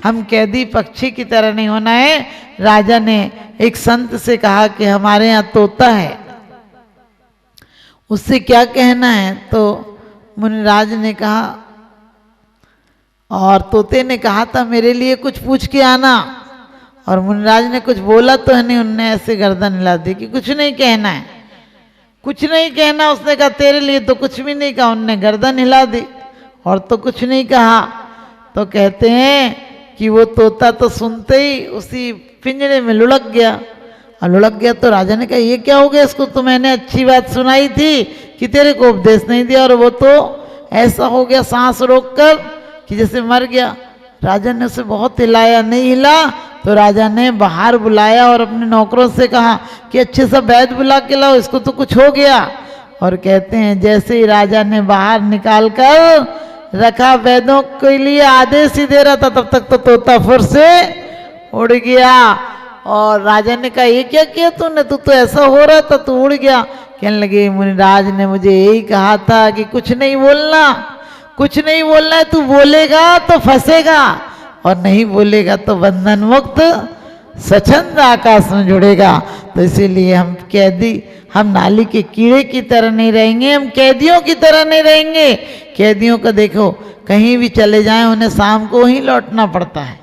हम कैदी पक्षी की तरह नहीं होना है। राजा ने एक संत से कहा कि हमारे यहाँ तोता है, उससे क्या कहना है? तो मुनिराज ने कहा, और तोते ने कहा था मेरे लिए कुछ पूछ के आना, और मुनिराज ने कुछ बोला तो है नहीं, उनने ऐसे गर्दन हिला दी कि कुछ नहीं कहना है, कुछ नहीं कहना। उसने कहा तेरे लिए तो कुछ भी नहीं कहा, उनने गर्दन हिला दी और तो कुछ नहीं कहा। तो कहते हैं कि वो तोता तो सुनते ही उसी पिंजरे में लुढ़क गया, और लुढ़क गया तो राजा ने कहा ये क्या हो गया इसको, तो मैंने अच्छी बात सुनाई थी कि तेरे को उपदेश नहीं दिया, और वो तो ऐसा हो गया सांस रोककर कि जैसे मर गया। राजा ने उसे बहुत हिलाया, नहीं हिला तो राजा ने बाहर बुलाया और अपने नौकरों से कहा कि अच्छे से वैद्य बुला के लाओ, इसको तो कुछ हो गया। और कहते हैं जैसे ही राजा ने बाहर निकाल कर रखा, वैद्यों के लिए आदेश ही दे रहा था, तब तक तो तोता फिर से उड़ गया। और राजा ने कहा ये क्या किया तूने, तू तो ऐसा हो रहा था, तू उड़ गया। कहने लगे मुनिराज ने मुझे यही कहा था कि कुछ नहीं बोलना, कुछ नहीं बोलना है, तू बोलेगा तो फंसेगा और नहीं बोलेगा तो बंधन मुक्त स्वच्छंद आकाश में जुड़ेगा। तो इसीलिए हम कैदी, हम नाली के कीड़े की तरह नहीं रहेंगे, हम कैदियों की तरह नहीं रहेंगे। कैदियों का देखो कहीं भी चले जाएं उन्हें शाम को ही लौटना पड़ता है।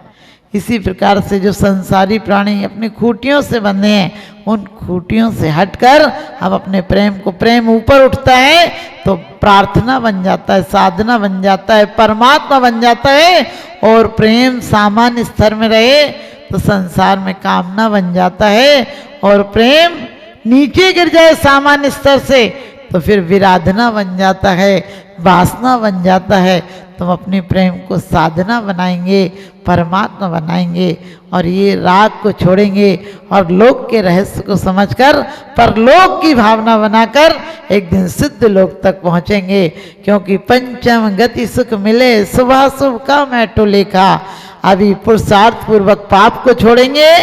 इसी प्रकार से जो संसारी प्राणी अपनी खूंटियों से बंधे हैं, उन खूंटियों से हटकर हम अपने प्रेम को, प्रेम ऊपर उठता है तो प्रार्थना बन जाता है, साधना बन जाता है, परमात्मा बन जाता है। और प्रेम सामान्य स्तर में रहे तो संसार में कामना बन जाता है, और प्रेम नीचे गिर जाए सामान्य स्तर से तो फिर विराधना बन जाता है, वासना बन जाता है। तुम अपनी प्रेम को साधना बनाएंगे, परमात्मा बनाएंगे, और ये राग को छोड़ेंगे और लोक के रहस्य को समझकर परलोक की भावना बनाकर एक दिन सिद्ध लोक तक पहुँचेंगे। क्योंकि पंचम गति सुख मिले, शुभ शुभ का मैटो लेखा। अभी पुरुषार्थ पूर्वक पाप को छोड़ेंगे,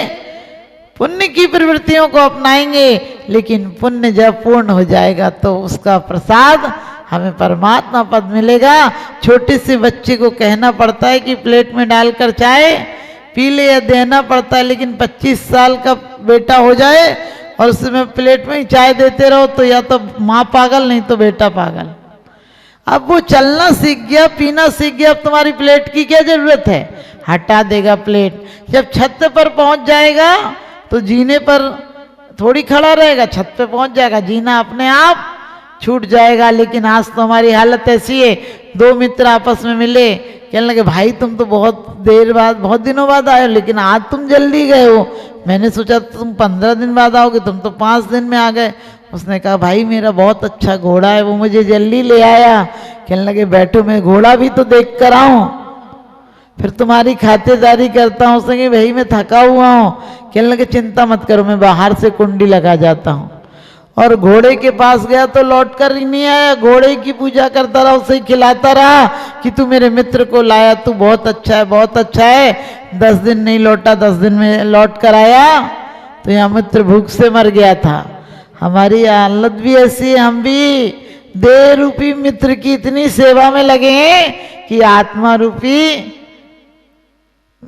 पुण्य की प्रवृत्तियों को अपनाएंगे, लेकिन पुण्य जब पूर्ण हो जाएगा तो उसका प्रसाद हमें परमात्मा पद मिलेगा। छोटे से बच्चे को कहना पड़ता है कि प्लेट में डालकर चाय पी ले, या देना पड़ता है, लेकिन 25 साल का बेटा हो जाए और उसमें प्लेट में ही चाय देते रहो तो या तो माँ पागल नहीं तो बेटा पागल। अब वो चलना सीख गया, पीना सीख गया, अब तुम्हारी प्लेट की क्या जरूरत है, हटा देगा प्लेट। जब छत पर पहुंच जाएगा तो जीने पर थोड़ी खड़ा रहेगा, छत पे पहुंच जाएगा, जीना अपने आप छूट जाएगा। लेकिन आज तो हमारी हालत ऐसी है, दो मित्र आपस में मिले, कहने लगे भाई तुम तो बहुत देर बाद, बहुत दिनों बाद आए हो, लेकिन आज तुम जल्दी गए हो, मैंने सोचा तुम 15 दिन बाद आओगे, तुम तो 5 दिन में आ गए। उसने कहा भाई मेरा बहुत अच्छा घोड़ा है, वो मुझे जल्दी ले आया। कहने लगे बैठो मैं घोड़ा भी तो देख कर आऊं, फिर तुम्हारी खातिरदारी करता हूँ। उसने कहा भाई मैं थका हुआ हूँ। कहने लगे चिंता मत करो, मैं बाहर से कुंडी लगा जाता हूँ। और घोड़े के पास गया तो लौट कर ही नहीं आया, घोड़े की पूजा करता रहा, उसे खिलाता रहा कि तू मेरे मित्र को लाया, तू बहुत अच्छा है, बहुत अच्छा है। 10 दिन नहीं लौटा, 10 दिन में लौट कर आया तो यहाँ मित्र भूख से मर गया था। हमारी हालत भी ऐसी है, हम भी देह रूपी मित्र की इतनी सेवा में लगे हैं कि आत्मा रूपी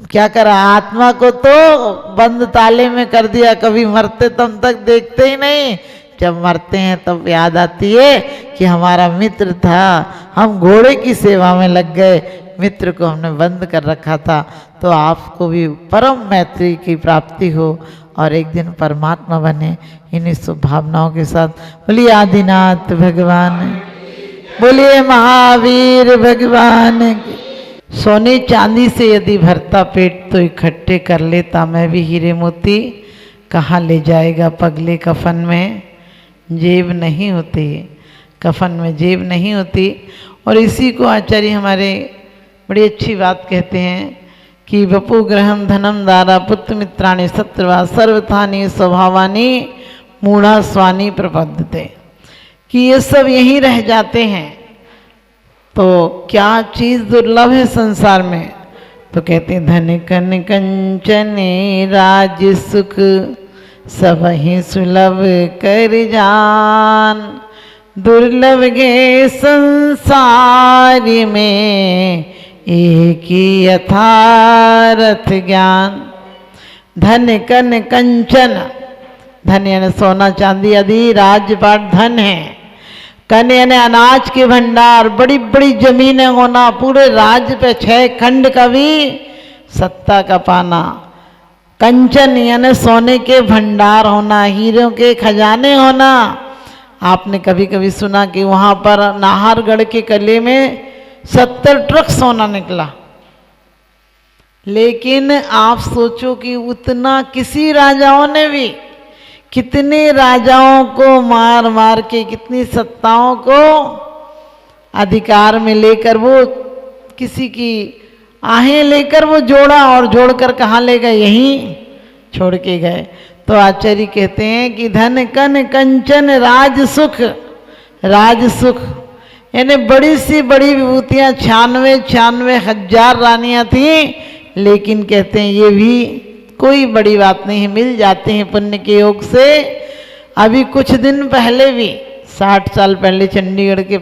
क्या करा, आत्मा को तो बंद ताले में कर दिया। कभी मरते तब तक देखते ही नहीं, जब मरते हैं तब याद आती है कि हमारा मित्र था, हम घोड़े की सेवा में लग गए, मित्र को हमने बंद कर रखा था। तो आपको भी परम मैत्री की प्राप्ति हो और एक दिन परमात्मा बने, इन्हीं शुभ भावनाओं के साथ बोलिए आदिनाथ भगवान, बोलिए महावीर भगवान। सोने चांदी से यदि भरता पेट तो इकट्ठे कर लेता मैं भी हीरे मोती, कहाँ ले जाएगा पगले कफन में जेब नहीं होती, कफन में जेब नहीं होती। और इसी को आचार्य हमारे बड़ी अच्छी बात कहते हैं कि वपु ग्रहम धनम दारा पुत्र मित्राणि शत्रुवा सर्वथानि स्वभावानि मूढ़ा स्वानि प्रपद्यते, कि ये सब यहीं रह जाते हैं। तो क्या चीज़ दुर्लभ है संसार में, तो कहते हैं धन कन कंचने राज सुख सब ही सुलभ कर जान, दुर्लभ गे संसार में एक ही यथार्थ ज्ञान। धन कन कंचन, धन यानी सोना चांदी आदि राजपाट धन है। कन यानी अनाज के भंडार, बड़ी बड़ी जमीनें होना, पूरे राज्य पे 6 खंड का भी सत्ता का पाना। कंचन यानी सोने के भंडार होना, हीरों के खजाने होना। आपने कभी कभी सुना कि वहाँ पर नाहरगढ़ के किले में 70 ट्रक सोना निकला, लेकिन आप सोचो कि उतना किसी राजाओं ने भी, कितने राजाओं को मार मार के, कितनी सत्ताओं को अधिकार में लेकर वो किसी की आहें लेकर वो जोड़ा, और जोड़कर कहाँ ले गए? यहीं छोड़ के गए। तो आचार्य कहते हैं कि धन कन कंचन राज सुख, राज सुख यानी बड़ी सी बड़ी विभूतियाँ 96 हजार रानियाँ थी, लेकिन कहते हैं ये भी कोई बड़ी बात नहीं है, मिल जाते हैं पुण्य के योग से। अभी कुछ दिन पहले भी 60 साल पहले चंडीगढ़ के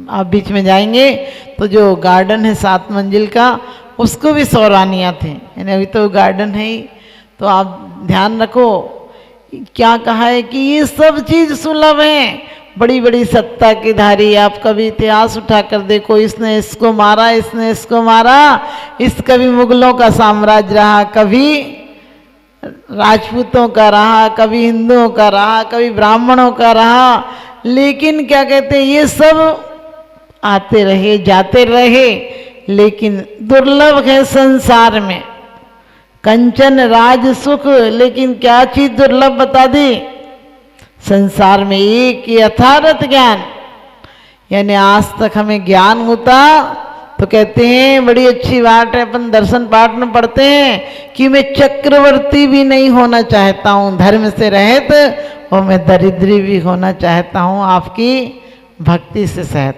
आप बीच में जाएंगे तो जो गार्डन है 7 मंजिल का, उसको भी 100 रानियाँ थी। यानी अभी तो गार्डन है ही, तो आप ध्यान रखो क्या कहा है कि ये सब चीज़ सुलभ हैं। बड़ी बड़ी सत्ता की धारी, आप कभी इतिहास उठाकर देखो, इसने इसको मारा, इसने इसको मारा। इस कभी मुगलों का साम्राज्य रहा, कभी राजपूतों का रहा, कभी हिंदुओं का रहा, कभी ब्राह्मणों का रहा, लेकिन क्या कहते हैं ये सब आते रहे जाते रहे, लेकिन दुर्लभ है संसार में। कंचन राज सुख, लेकिन क्या चीज दुर्लभ बता दी? संसार में एक यथार्थ ज्ञान। यानी आज तक हमें ज्ञान होता तो कहते हैं बड़ी अच्छी बात है, अपन दर्शन पाठ में पढ़ते हैं कि मैं चक्रवर्ती भी नहीं होना चाहता हूँ धर्म से रहित, और मैं दरिद्री भी होना चाहता हूँ आपकी भक्ति से सहित।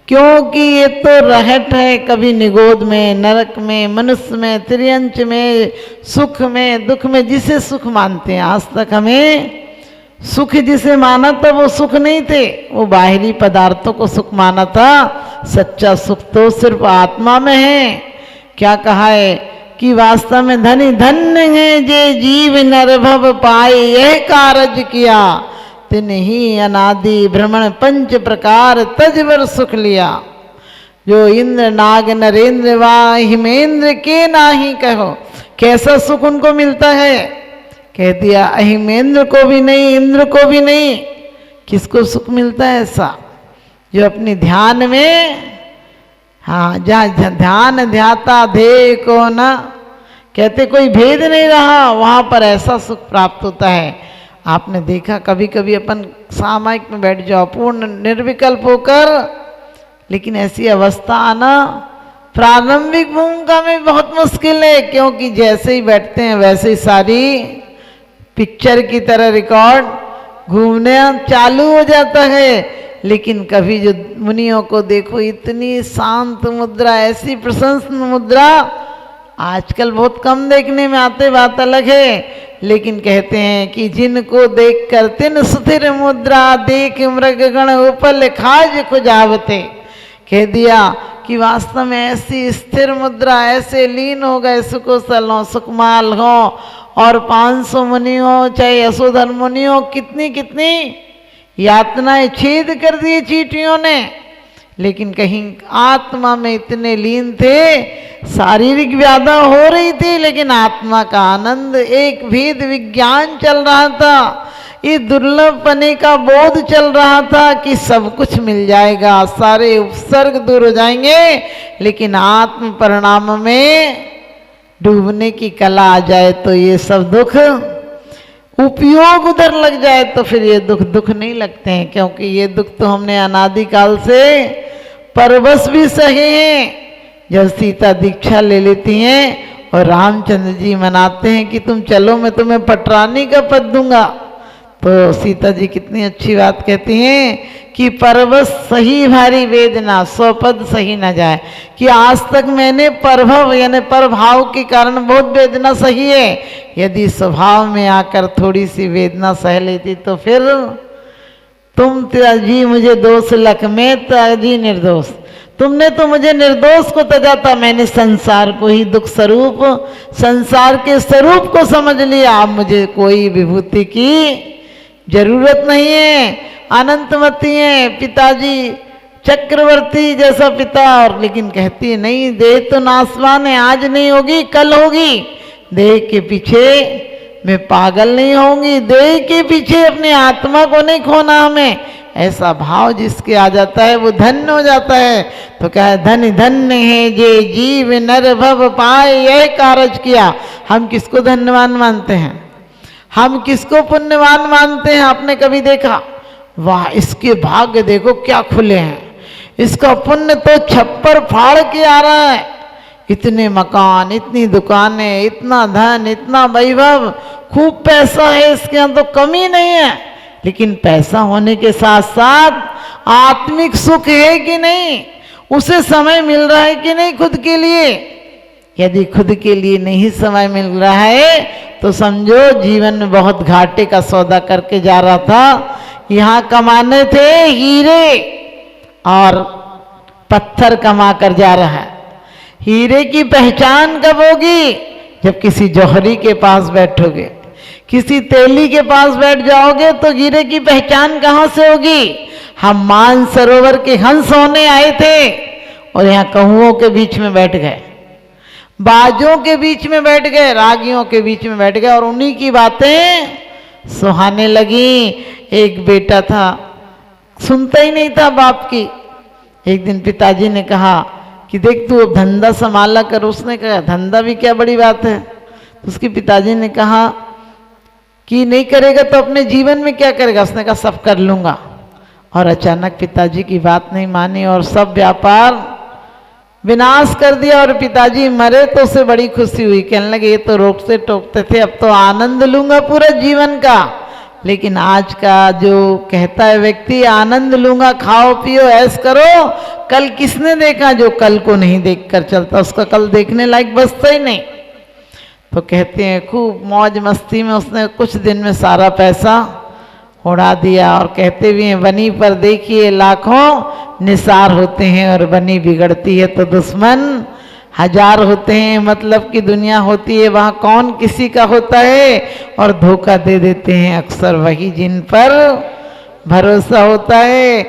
क्योंकि ये तो रहट है, कभी निगोद में, नरक में, मनुष्य में, त्रियंच में, सुख में, दुख में, जिसे सुख मानते हैं। आज तक हमें सुख जिसे माना था वो सुख नहीं थे, वो बाहरी पदार्थों को सुख माना था। सच्चा सुख तो सिर्फ आत्मा में है। क्या कहा है कि वास्तव में धनी धन्य है जे जीव नरभव पाए, यह कार्य किया तिन ही अनादि भ्रमण 5 प्रकार तजवर सुख लिया। जो इंद्र नाग नरेंद्र वा हिमेंद्र के नाही कहो। कैसा सुख उनको मिलता है? कह दिया अहिमेंद्र को भी नहीं, इंद्र को भी नहीं। किसको सुख मिलता है ऐसा? जो अपनी ध्यान में, हाँ, जहाँ ध्यान ध्याता ध्येय को न, कहते कोई भेद नहीं रहा, वहाँ पर ऐसा सुख प्राप्त होता है। आपने देखा कभी कभी अपन सामायिक में बैठ जाओ पूर्ण निर्विकल्प होकर, लेकिन ऐसी अवस्था आना प्रारंभिक भूमिका में बहुत मुश्किल है, क्योंकि जैसे ही बैठते हैं वैसे ही सारी पिक्चर की तरह रिकॉर्ड घूमने चालू हो जाता है। लेकिन कभी जो मुनियों को देखो, इतनी शांत मुद्रा, ऐसी प्रशंसन मुद्रा आजकल बहुत कम देखने में आते, बात अलग है। लेकिन कहते हैं कि जिनको देख कर तिन स्थिर मुद्रा, देख मृगगण उपल खाज खुजावते। कह दिया कि वास्तव में ऐसी स्थिर मुद्रा, ऐसे लीन हो गए, सुकुशल हो, सुकमाल हो, और 500 मुनि हो, चाहे यशोधर मुनि हो, कितनी कितनी यातनाएं छेद कर दी चींटियों ने, लेकिन कहीं आत्मा में इतने लीन थे। शारीरिक व्याधा हो रही थी, लेकिन आत्मा का आनंद, एक भेद विज्ञान चल रहा था, ये दुर्लभ पने का बोध चल रहा था कि सब कुछ मिल जाएगा, सारे उपसर्ग दूर हो जाएंगे, लेकिन आत्म परिणाम में डूबने की कला आ जाए तो ये सब दुख, उपयोग उधर लग जाए तो फिर ये दुख दुख नहीं लगते हैं। क्योंकि ये दुख तो हमने अनादिकाल से परवश भी सहे हैं। जब सीता दीक्षा ले लेती हैं और रामचंद्र जी मनाते हैं कि तुम चलो मैं तुम्हें पटरानी का पद दूंगा, तो सीता जी कितनी अच्छी बात कहती हैं कि परवश सही भारी वेदना, 100 पद सही न जाए। कि आज तक मैंने परभव यानी प्रभाव के कारण बहुत वेदना सही है, यदि स्वभाव में आकर थोड़ी सी वेदना सह लेती तो फिर तुम जी मुझे दोष लख में जी निर्दोष, तुमने तो मुझे निर्दोष को तजा था, मैंने संसार को ही दुख स्वरूप, संसार के स्वरूप को समझ लिया। अब मुझे कोई विभूति की जरूरत नहीं है। अनंतमती है पिताजी, चक्रवर्ती जैसा पिता, और लेकिन कहती है नहीं, देह तो नासवान है, आज नहीं होगी कल होगी। देह के पीछे मैं पागल नहीं होंगी, देह के पीछे अपनी आत्मा को नहीं खोना हमें। ऐसा भाव जिसके आ जाता है वो धन्य हो जाता है। तो क्या है, धन धन्य है जे जीव नर भव पाए, यह कारज किया। हम किसको धन्यवान मानते हैं, हम किसको पुण्यवान मानते हैं? आपने कभी देखा, वाह इसके भाग्य देखो क्या खुले हैं, इसका पुण्य तो छप्पर फाड़ के आ रहा है, इतने मकान, इतनी दुकानें, इतना धन, इतना वैभव, खूब पैसा है इसके यहाँ, तो कमी नहीं है। लेकिन पैसा होने के साथ साथ आत्मिक सुख है कि नहीं, उसे समय मिल रहा है कि नहीं खुद के लिए? यदि खुद के लिए नहीं समय मिल रहा है तो समझो जीवन में बहुत घाटे का सौदा करके जा रहा था। यहाँ कमाने थे हीरे और पत्थर कमा कर जा रहा है। हीरे की पहचान कब होगी? जब किसी जौहरी के पास बैठोगे, किसी तेली के पास बैठ जाओगे तो हीरे की पहचान कहाँ से होगी? हम मानसरोवर के हंस होने आए थे और यहाँ कौओं के बीच में बैठ गए, बाजों के बीच में बैठ गए, रागियों के बीच में बैठ गए और उन्हीं की बातें सुहाने लगी। एक बेटा था, सुनता ही नहीं था बाप की। एक दिन पिताजी ने कहा कि देख तू अब धंधा संभाला कर। उसने कहा धंधा भी क्या बड़ी बात है। तो उसके पिताजी ने कहा कि नहीं करेगा तो अपने जीवन में क्या करेगा? उसने कहा सब कर लूँगा। और अचानक पिताजी की बात नहीं मानी और सब व्यापार विनाश कर दिया और पिताजी मरे तो उसे बड़ी खुशी हुई। कहने लगे ये तो रोकते टोकते थे, अब तो आनंद लूँगा पूरे जीवन का। लेकिन आज का जो कहता है व्यक्ति आनंद लूँगा, खाओ पियो ऐश करो, कल किसने देखा? जो कल को नहीं देख कर चलता उसका कल देखने लायक बचता ही नहीं। तो कहते हैं खूब मौज मस्ती में उसने कुछ दिन में सारा पैसा उड़ा दिया। और कहते भी हैं बनी पर देखिए लाखों निसार होते हैं और बनी बिगड़ती है तो दुश्मन हजार होते हैं। मतलब की दुनिया होती है वहाँ कौन किसी का होता है और धोखा दे देते हैं अक्सर वही जिन पर भरोसा होता है।